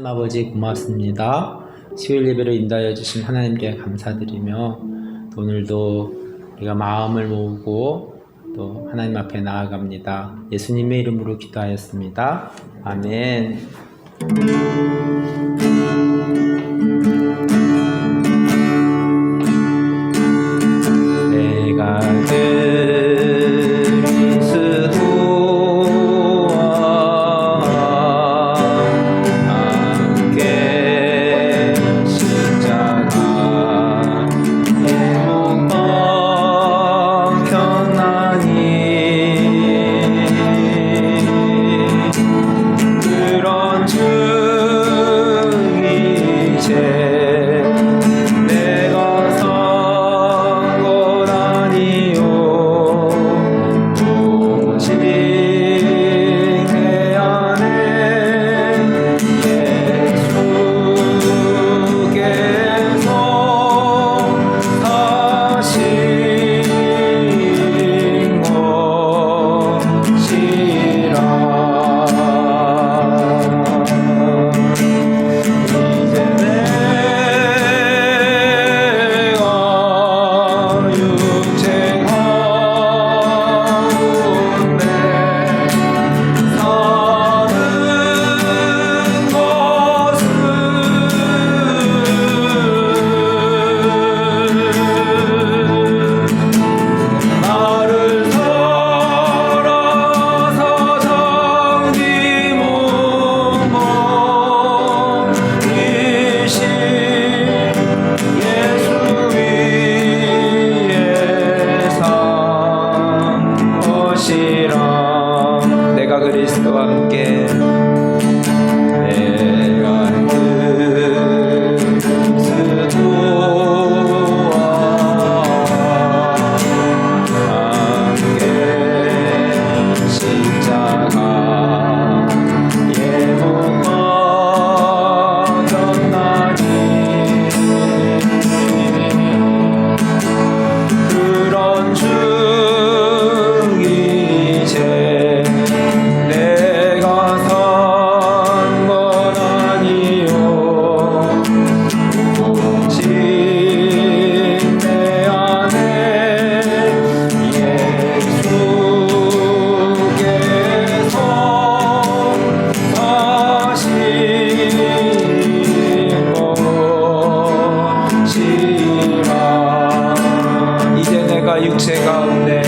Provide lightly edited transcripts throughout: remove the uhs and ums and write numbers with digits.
아버지 고맙습니다. 수요일 예배를 인도하여 주신 하나님께 감사드리며 또 오늘도 우리가 마음을 모으고 또 하나님 앞에 나아갑니다. 예수님의 이름으로 기도하였습니다. 아멘. 내가 내가 그리스도와 함께 육체 가운데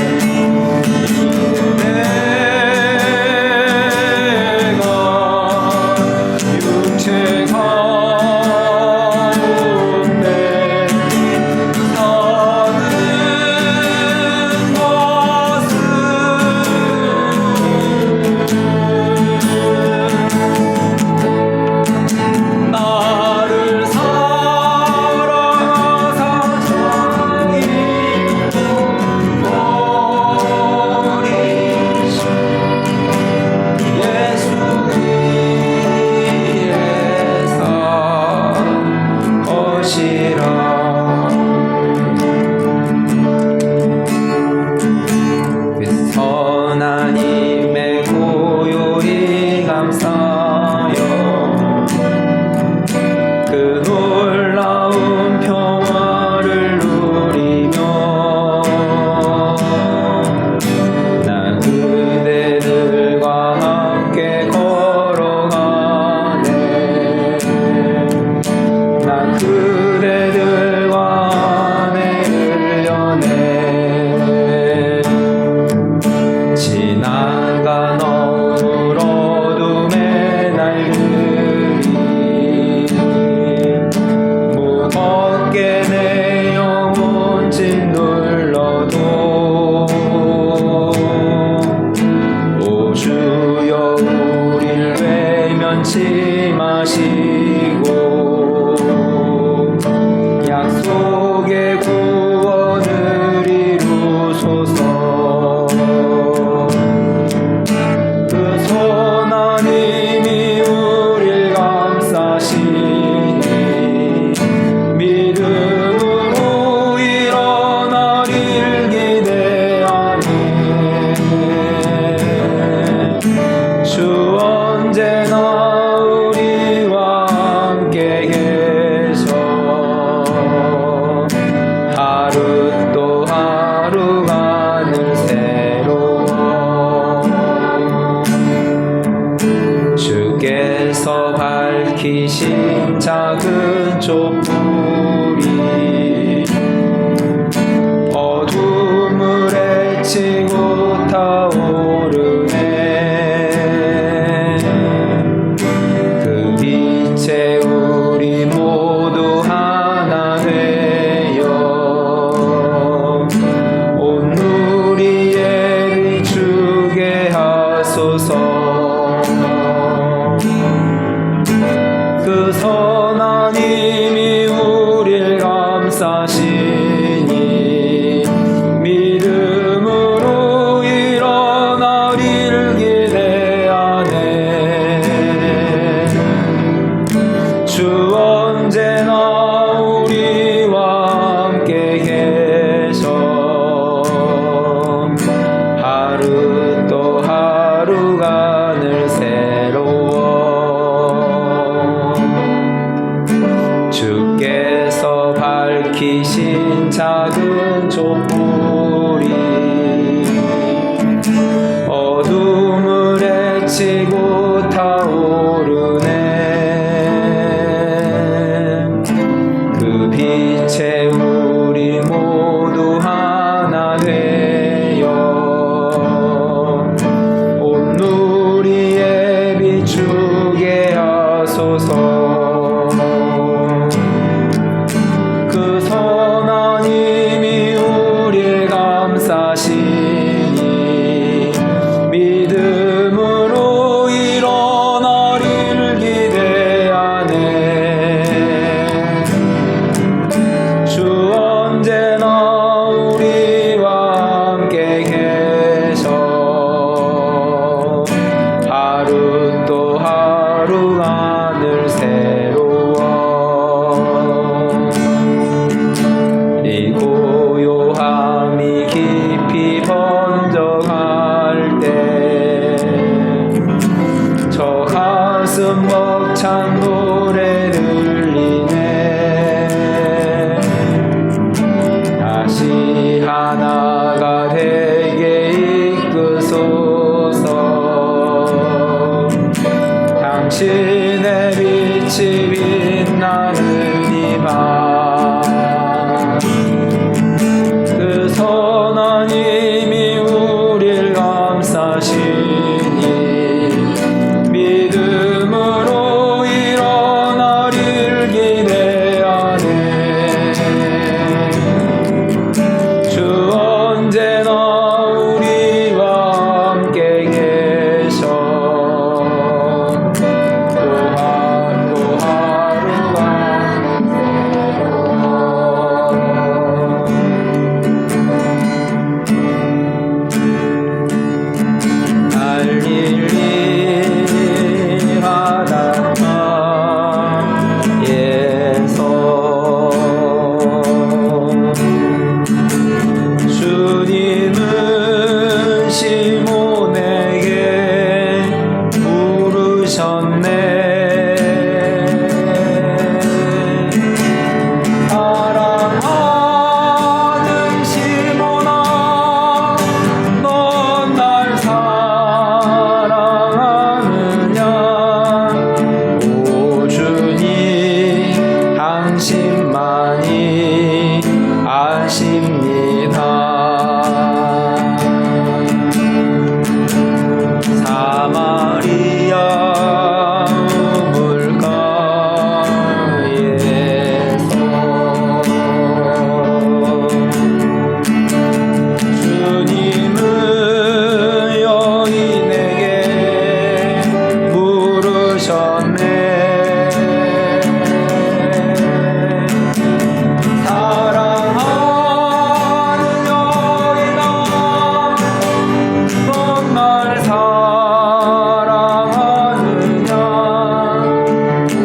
주 언제나 우리와 밝히신 작은 촛불이 어둠을 헤치고 타오르네. 그 빛에 우리 모두 하나 되어 온 누리에 비추게 하소서. 그 선한 힘이 우릴 감싸시니 믿음으로 일어나리를 기대하네. 주 언제나 우리와 함께 계셔 하루 또 하루가 늘 새로워. 주께서 밝히신 작은 촛불이 어둠을 헤치고 타오르네. 그 빛에 우리 모두 하나 되어 온 누리에 비추게 하소서. 그 선한 힘이 우릴 감싸시니 믿음으로 일어나리를 기대하네. 주 언제나 우리와 함께 계셔 하루 또 하루가 늘 새로워. 이 고요함이 깊이 번져갈 때 저 가슴 벅찬 노래 들리네. 다시 하나가 되게 이끄소서. 당신의 빛이 빛나는 이 밤 그 선한 힘이 우릴 감싸시니 믿음으로 일어나리를 기대하네. 주 언제나 우리와 함께 계셔 또 하루가 할 일이 바다에서 주님은 시몬에게 물으셨네. 사랑하는 시몬아, 넌 날 사랑하느냐? 오 주님, 당신만이 아십니다. 사마리아 우물가에서 주님은 여인에게 물으셨네. 사랑하는 여인아, 넌 날 사랑하느냐?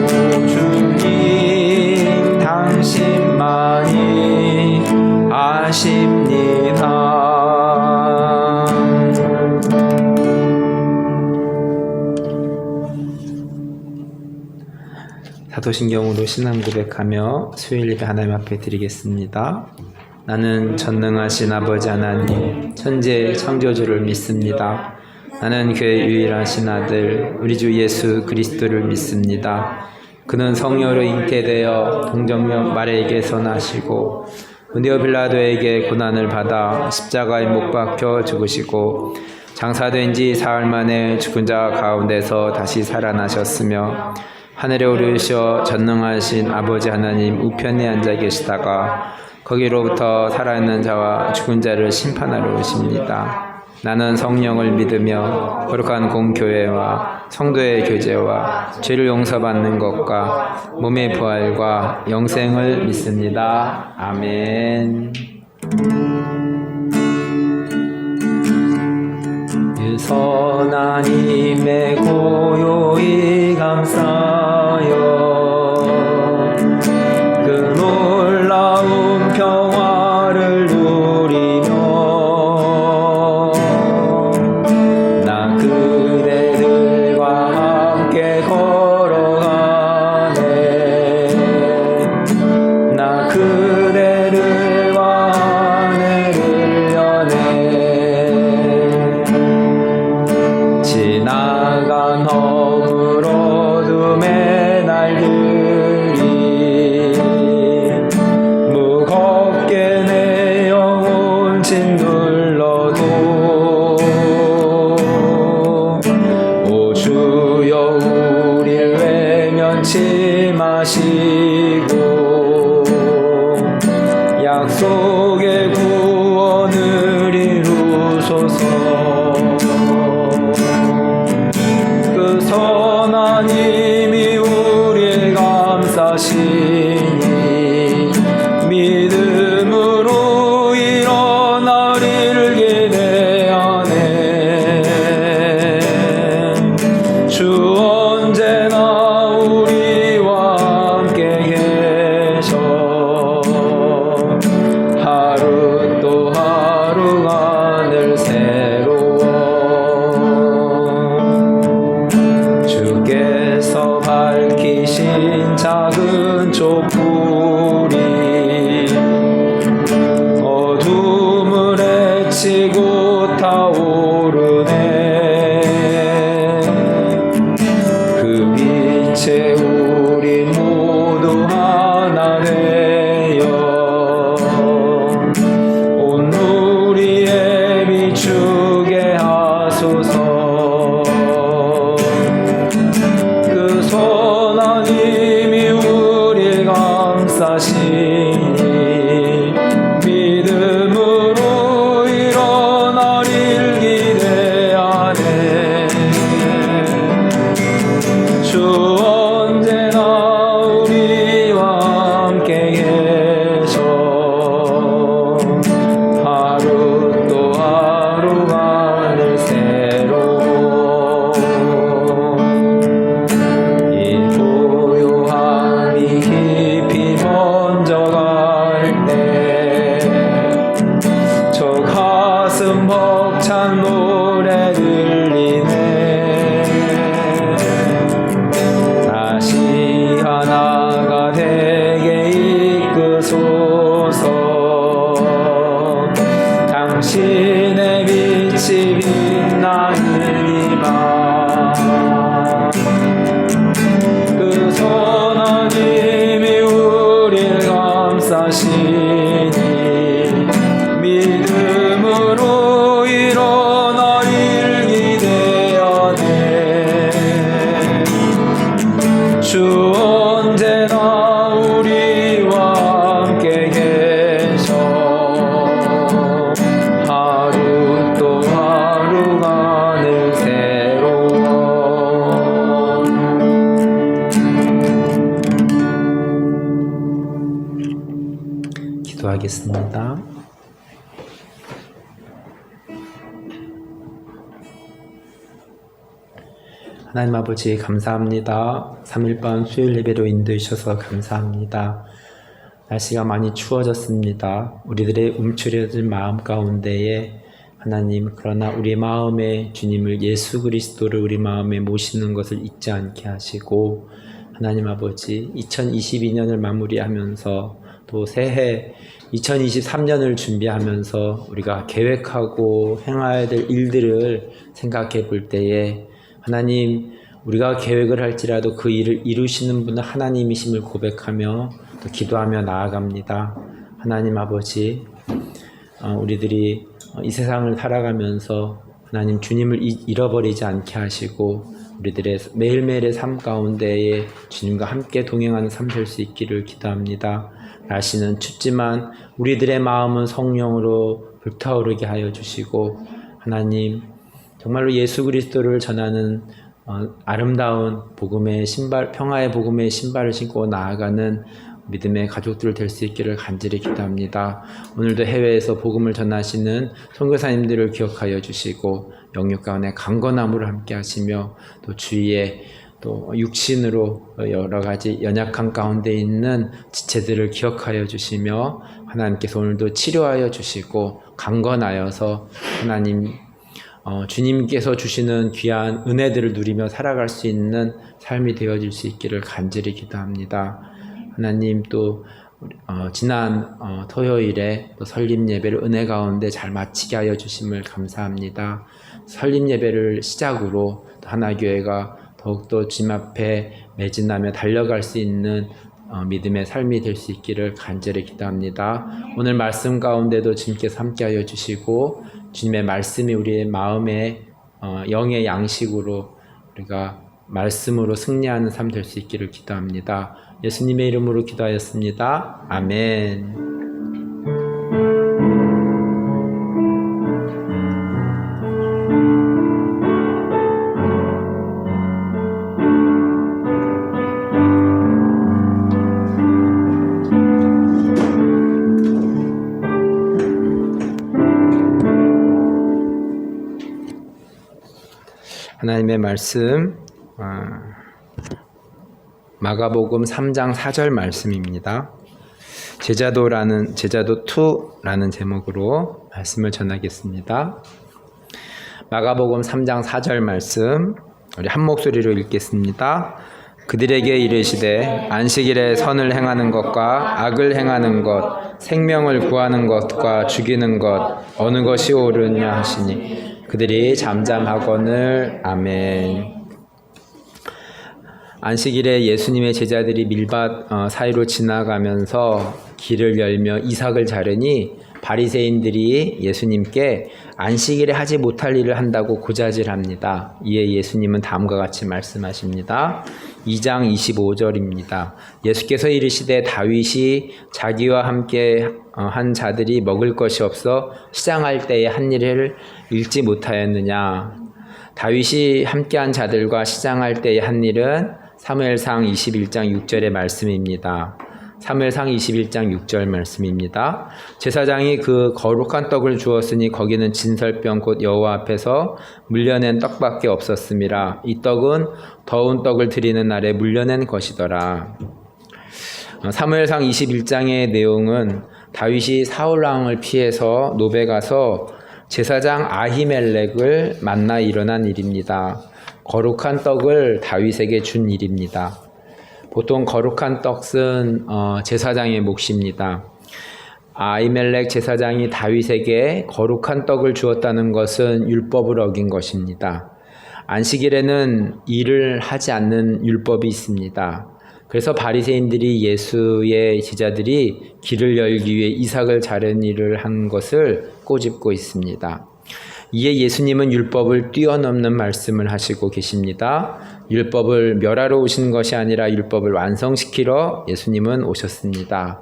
오 주님, 당신만이 아십니다. 사도신경으로 신앙 고백하며 수요일 예배 하나님 앞에 드리겠습니다. 나는 전능하신 아버지 하나님, 천지의 창조주를 믿습니다. 나는 그의 유일하신 아들 우리 주 예수 그리스도를 믿습니다. 그는 성령으로 잉태되어 동정녀 마리아에게서 나시고 본디오 빌라도에게 고난을 받아 십자가에 못 박혀 죽으시고 장사된 지 사흘 만에 죽은 자 가운데서 다시 살아나셨으며 하늘에 오르셔 전능하신 아버지 하나님 우편에 앉아 계시다가 거기로부터 살아있는 자와 죽은 자를 심판하러 오십니다. 나는 성령을 믿으며 거룩한 공교회와 성도의 교제와 죄를 용서받는 것과 몸의 부활과 영생을 믿습니다. 아멘. 선하님의 고요히 감사하여 그 놀라운 평화를 누리며 나 그대들과 함께 걸어가네. 나 그대들과 하늘을 여네. 지나간 허물 어둠의 날들이 무겁게 내 영혼 짓눌러도 오 주여 우릴 외면치 마시고 약속의 구원을 이루소서. 그 선하님이 우리를 감싸시니 믿음으로 일어나리를 기대하네. 주 언제나 우리와 함께 계셔. 하루 또 하루가 늘 새로워. 주께서 밝히신 작은 촛불이 어둠을 헤치고 타오르네. 그 빛에 우리 모두 하나 되어 온 우리에 비추게 하소서. 그 선하님이 우리를 감싸시니 믿음으로 일어나리를 기대하네. 주 언제나 우리와 함께 계셔. 하루 또 하루가 늘 새로워. 이 고요함이 깊이 번져갈 때 저 가슴 벅찬 노래 들리네. 다시 하나가 되게 이끄소서. 당신의 빛이 빛나는 이밤 그 선하님이 우리를 감싸시니 믿음으로 일어나리를 기대하네. 주 언제나 우리와 함께 계셔. 하루 또 하루가 늘 새로워. 기도하겠습니다. 하나님 아버지 감사합니다. 3일반 수요일 예배로 인도해 주셔서 감사합니다. 날씨가 많이 추워졌습니다. 우리들의 움츠려진 마음 가운데에 하나님, 그러나 우리 마음에 주님을, 예수 그리스도를 우리 마음에 모시는 것을 잊지 않게 하시고, 하나님 아버지 2022년을 마무리하면서 또 새해 2023년을 준비하면서 우리가 계획하고 행해야 될 일들을 생각해 볼 때에 하나님, 우리가 계획을 할지라도 그 일을 이루시는 분은 하나님이심을 고백하며 또 기도하며 나아갑니다. 하나님 아버지, 우리들이 이 세상을 살아가면서 하나님 주님을 잃어버리지 않게 하시고 우리들의 매일매일의 삶 가운데에 주님과 함께 동행하는 삶 될 수 있기를 기도합니다. 날씨는 춥지만 우리들의 마음은 성령으로 불타오르게 하여 주시고 하나님 정말로 예수 그리스도를 전하는 아름다운 복음의 신발, 평화의 복음의 신발을 신고 나아가는 믿음의 가족들 될 수 있기를 간절히 기도합니다. 오늘도 해외에서 복음을 전하시는 선교사님들을 기억하여 주시고 영육 가운데 강건함으로 함께 하시며 또 주위에 또 육신으로 여러 가지 연약한 가운데 있는 지체들을 기억하여 주시며 하나님께서 오늘도 치료하여 주시고 강건하여서 하나님 주님께서 주시는 귀한 은혜들을 누리며 살아갈 수 있는 삶이 되어질 수 있기를 간절히 기도합니다. 하나님 또 지난 토요일에 또 설립 예배를 은혜 가운데 잘 마치게 하여 주심을 감사합니다. 설립 예배를 시작으로 하나교회가 더욱더 주님 앞에 매진하며 달려갈 수 있는 믿음의 삶이 될 수 있기를 간절히 기도합니다. 오늘 말씀 가운데도 주님께서 함께하여 주시고 주님의 말씀이 우리의 마음의 영의 양식으로 우리가 말씀으로 승리하는 삶 될 수 있기를 기도합니다. 예수님의 이름으로 기도하였습니다. 아멘. 하나님의 말씀 마가복음 3장 4절 말씀입니다. 제자도 2라는 제목으로 말씀을 전하겠습니다. 마가복음 3장 4절 말씀 우리 한 목소리로 읽겠습니다. 그들에게 이르시되 안식일에 선을 행하는 것과 악을 행하는 것, 생명을 구하는 것과 죽이는 것 어느 것이 옳으냐 하시니 그들이 잠잠하거늘. 아멘. 안식일에 예수님의 제자들이 밀밭 사이로 지나가면서 길을 열며 이삭을 자르니 바리새인들이 예수님께 안식일에 하지 못할 일을 한다고 고자질합니다. 이에 예수님은 다음과 같이 말씀하십니다. 2장 25절입니다. 예수께서 이르시되 다윗이 자기와 함께 한 자들이 먹을 것이 없어 시장할 때에 한 일을 읽지 못하였느냐. 다윗이 함께한 자들과 시장할 때의 한 일은 사무엘상 21장 6절의 말씀입니다. 사무엘상 21장 6절 말씀입니다. 제사장이 그 거룩한 떡을 주었으니 거기는 진설병 곧 여호와 앞에서 물려낸 떡밖에 없었음이라. 이 떡은 더운 떡을 드리는 날에 물려낸 것이더라. 사무엘상 21장의 내용은 다윗이 사울 왕을 피해서 노베 가서 제사장 아히멜렉을 만나 일어난 일입니다. 거룩한 떡을 다윗에게 준 일입니다. 보통 거룩한 떡은 제사장의 몫입니다. 아히멜렉 제사장이 다윗에게 거룩한 떡을 주었다는 것은 율법을 어긴 것입니다. 안식일에는 일을 하지 않는 율법이 있습니다. 그래서 바리새인들이 예수의 제자들이 길을 열기 위해 이삭을 자른 일을 한 것을 꼬집고 있습니다. 이에 예수님은 율법을 뛰어넘는 말씀을 하시고 계십니다. 율법을 멸하러 오신 것이 아니라 율법을 완성시키러 예수님은 오셨습니다.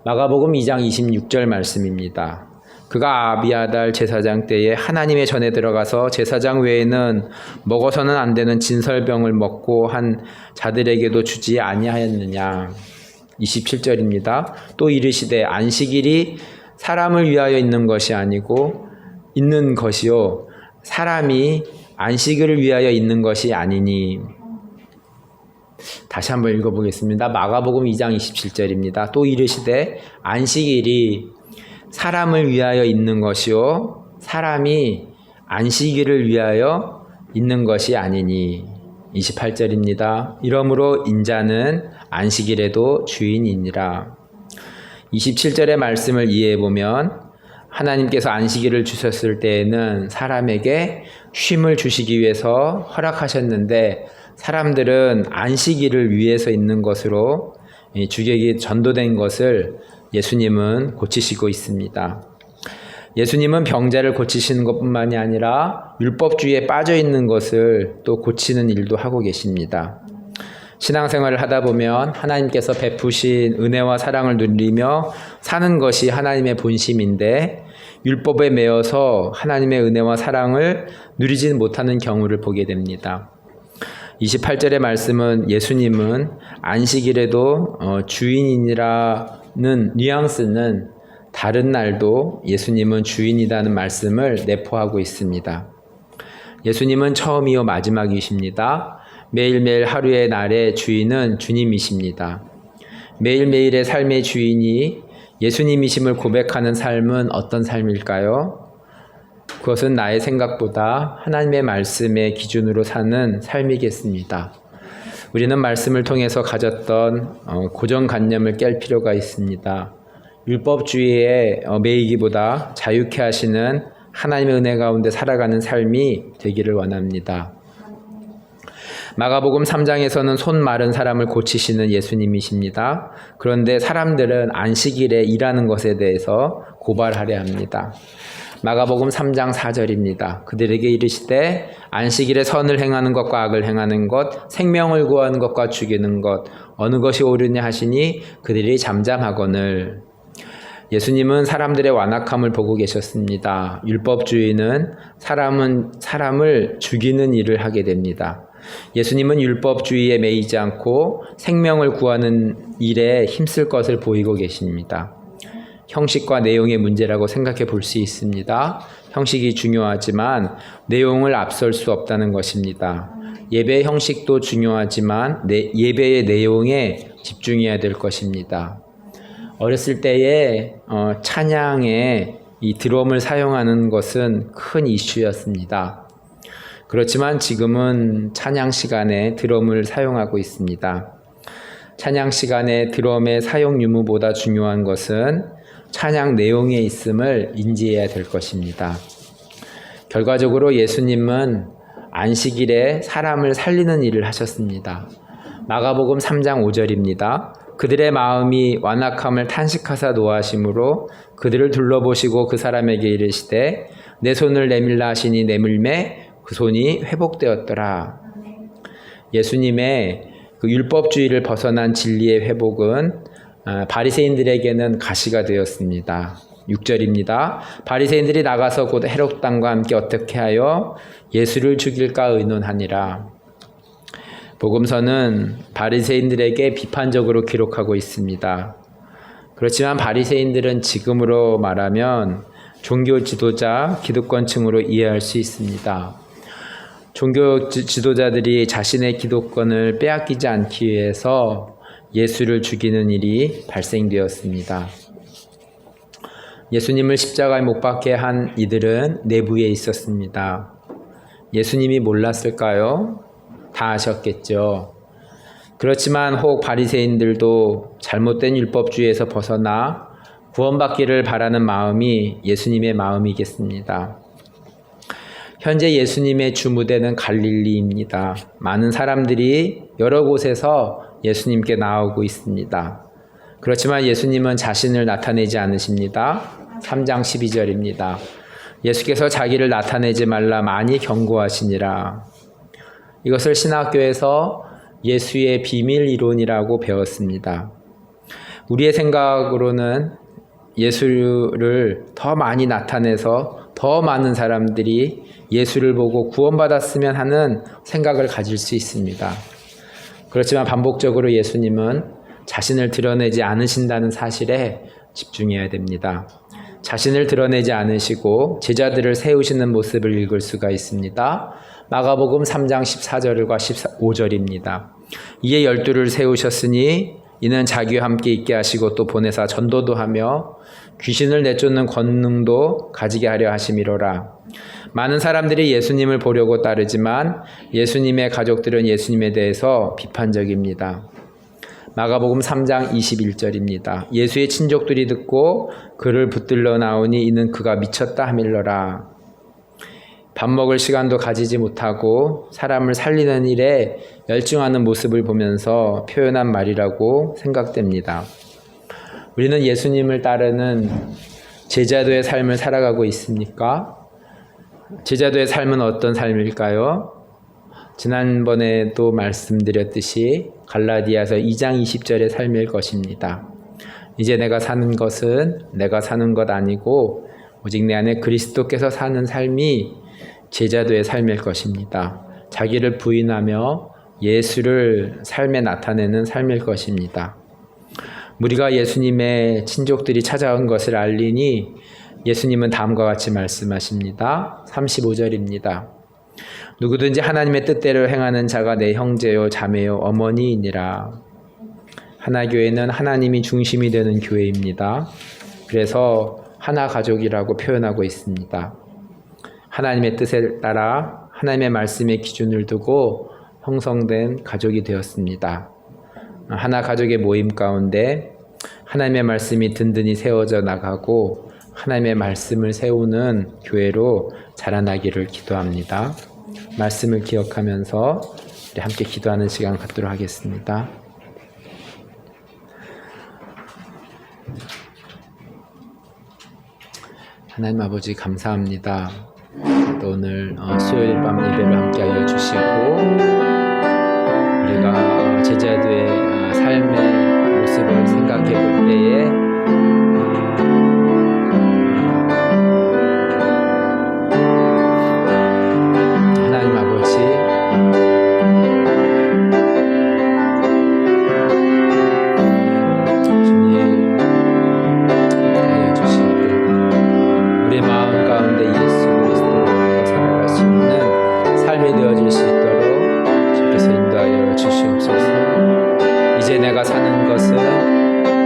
마가복음 2장 26절 말씀입니다. 그가 아비아달 제사장 때에 하나님의 전에 들어가서 제사장 외에는 먹어서는 안 되는 진설병을 먹고 한 자들에게도 주지 아니하였느냐. 27절입니다. 또 이르시되 안식일이 사람을 위하여 있는 것이 아니고 있는 것이요 사람이 안식일을 위하여 있는 것이 아니니. 다시 한번 읽어보겠습니다. 마가복음 2장 27절입니다. 또 이르시되 안식일이 사람을 위하여 있는 것이요 사람이 안식일을 위하여 있는 것이 아니니. 28절입니다. 이러므로 인자는 안식일에도 주인이니라. 27절의 말씀을 이해해 보면 하나님께서 안식일을 주셨을 때에는 사람에게 쉼을 주시기 위해서 허락하셨는데 사람들은 안식일을 위해서 있는 것으로 주객이 전도된 것을 예수님은 고치시고 있습니다. 예수님은 병자를 고치시는 것뿐만이 아니라 율법주의에 빠져 있는 것을 또 고치는 일도 하고 계십니다. 신앙생활을 하다 보면 하나님께서 베푸신 은혜와 사랑을 누리며 사는 것이 하나님의 본심인데 율법에 매여서 하나님의 은혜와 사랑을 누리지 못하는 경우를 보게 됩니다. 28절의 말씀은 예수님은 안식일에도 주인이라는 뉘앙스는 다른 날도 예수님은 주인이라는 말씀을 내포하고 있습니다. 예수님은 처음이요 마지막이십니다. 매일매일 하루의 날의 주인은 주님이십니다. 매일매일의 삶의 주인이 예수님이심을 고백하는 삶은 어떤 삶일까요? 그것은 나의 생각보다 하나님의 말씀의 기준으로 사는 삶이겠습니다. 우리는 말씀을 통해서 가졌던 고정관념을 깰 필요가 있습니다. 율법주의에 매이기보다 자유케 하시는 하나님의 은혜 가운데 살아가는 삶이 되기를 원합니다. 마가복음 3장에서는 손 마른 사람을 고치시는 예수님이십니다. 그런데 사람들은 안식일에 일하는 것에 대해서 고발하려 합니다. 마가복음 3장 4절입니다. 그들에게 이르시되 안식일에 선을 행하는 것과 악을 행하는 것, 생명을 구하는 것과 죽이는 것, 어느 것이 옳으냐 하시니 그들이 잠잠하거늘. 예수님은 사람들의 완악함을 보고 계셨습니다. 율법주의는 사람을 죽이는 일을 하게 됩니다. 예수님은 율법주의에 매이지 않고 생명을 구하는 일에 힘쓸 것을 보이고 계십니다. 형식과 내용의 문제라고 생각해 볼 수 있습니다. 형식이 중요하지만 내용을 앞설 수 없다는 것입니다. 예배 형식도 중요하지만 예배의 내용에 집중해야 될 것입니다. 어렸을 때에 찬양에 이 드럼을 사용하는 것은 큰 이슈였습니다. 그렇지만 지금은 찬양 시간에 드럼을 사용하고 있습니다. 찬양 시간에 드럼의 사용 유무보다 중요한 것은 찬양 내용에 있음을 인지해야 될 것입니다. 결과적으로 예수님은 안식일에 사람을 살리는 일을 하셨습니다. 마가복음 3장 5절입니다. 그들의 마음이 완악함을 탄식하사 노하심으로 그들을 둘러보시고 그 사람에게 이르시되 내 손을 내밀라 하시니 내밀매 그 손이 회복되었더라. 예수님의 그 율법주의를 벗어난 진리의 회복은 바리새인들에게는 가시가 되었습니다. 6절입니다. 바리새인들이 나가서 곧 헤롯 왕과 함께 어떻게 하여 예수를 죽일까 의논하니라. 복음서는 바리새인들에게 비판적으로 기록하고 있습니다. 그렇지만 바리새인들은 지금으로 말하면 종교 지도자, 기득권층으로 이해할 수 있습니다. 종교 지도자들이 자신의 기득권을 빼앗기지 않기 위해서 예수를 죽이는 일이 발생되었습니다. 예수님을 십자가에 못 박게 한 이들은 내부에 있었습니다. 예수님이 몰랐을까요? 다 아셨겠죠. 그렇지만 혹 바리새인들도 잘못된 율법주의에서 벗어나 구원받기를 바라는 마음이 예수님의 마음이겠습니다. 현재 예수님의 주무대는 갈릴리입니다. 많은 사람들이 여러 곳에서 예수님께 나오고 있습니다. 그렇지만 예수님은 자신을 나타내지 않으십니다. 3장 12절입니다. 예수께서 자기를 나타내지 말라 많이 경고하시니라. 이것을 신학교에서 예수의 비밀 이론이라고 배웠습니다. 우리의 생각으로는 예수를 더 많이 나타내서 더 많은 사람들이 예수를 보고 구원받았으면 하는 생각을 가질 수 있습니다. 그렇지만 반복적으로 예수님은 자신을 드러내지 않으신다는 사실에 집중해야 됩니다. 자신을 드러내지 않으시고 제자들을 세우시는 모습을 읽을 수가 있습니다. 마가복음 3장 14절과 15절입니다. 이에 12를 세우셨으니 이는 자기와 함께 있게 하시고 또 보내사 전도도 하며 귀신을 내쫓는 권능도 가지게 하려 하심이로라. 많은 사람들이 예수님을 보려고 따르지만 예수님의 가족들은 예수님에 대해서 비판적입니다. 마가복음 3장 21절입니다. 예수의 친족들이 듣고 그를 붙들러 나오니 이는 그가 미쳤다 하밀러라. 밥 먹을 시간도 가지지 못하고 사람을 살리는 일에 열중하는 모습을 보면서 표현한 말이라고 생각됩니다. 우리는 예수님을 따르는 제자도의 삶을 살아가고 있습니까? 제자도의 삶은 어떤 삶일까요? 지난번에도 말씀드렸듯이 갈라디아서 2장 20절의 삶일 것입니다. 이제 내가 사는 것은 내가 사는 것 아니고 오직 내 안에 그리스도께서 사는 삶이 제자도의 삶일 것입니다. 자기를 부인하며 예수를 삶에 나타내는 삶일 것입니다. 무리가 예수님의 친족들이 찾아온 것을 알리니 예수님은 다음과 같이 말씀하십니다. 35절입니다. 누구든지 하나님의 뜻대로 행하는 자가 내 형제요 자매요 어머니이니라. 하나교회는 하나님이 중심이 되는 교회입니다. 그래서 하나 가족이라고 표현하고 있습니다. 하나님의 뜻에 따라 하나님의 말씀의 기준을 두고 형성된 가족이 되었습니다. 하나 가족의 모임 가운데 하나님의 말씀이 든든히 세워져 나가고 하나님의 말씀을 세우는 교회로 자라나기를 기도합니다. 말씀을 기억하면서 우리 함께 기도하는 시간 갖도록 하겠습니다. 하나님 아버지 감사합니다. 또 오늘 수요일 밤 예배를 함께 알려주시고 우리가 제자도의 삶의 모습을 생각해 볼 때에 하나님 아버지 주님 알려주시고 우리 마음 가운데 예수 그리스도를 살아갈 수 있는 삶이 되어질 수 있도록 주께서 인도하여 주시옵소서. 이제 내가 사는 것은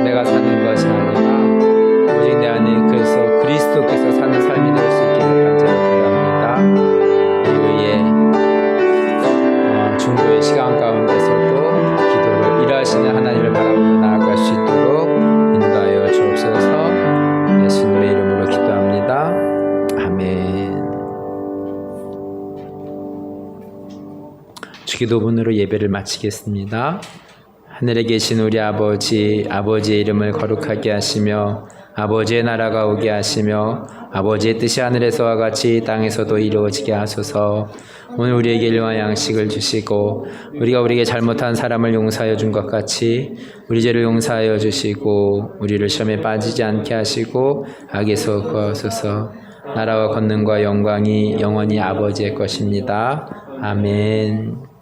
내가 사는 것이 아니라 오직 내 안에 그래서 그리스도께서 사는 삶이 될 수 있기를 간절히 기도합니다. 이후에 중보의 시간 가운데서도 기도로 일하시는 하나님을 바라보고 나아갈 수 있도록 인도하여 주옵소서. 예수님의 이름으로 기도합니다. 아멘. 주기도문으로 예배를 마치겠습니다. 하늘에 계신 우리 아버지, 아버지의 이름을 거룩하게 하시며 아버지의 나라가 오게 하시며 아버지의 뜻이 하늘에서와 같이 땅에서도 이루어지게 하소서. 오늘 우리에게 일용할 양식을 주시고 우리가 우리에게 잘못한 사람을 용서하여 준 것 같이 우리 죄를 용서하여 주시고 우리를 시험에 빠지지 않게 하시고 악에서 구하소서. 나라와 권능과 영광이 영원히 아버지의 것입니다. 아멘.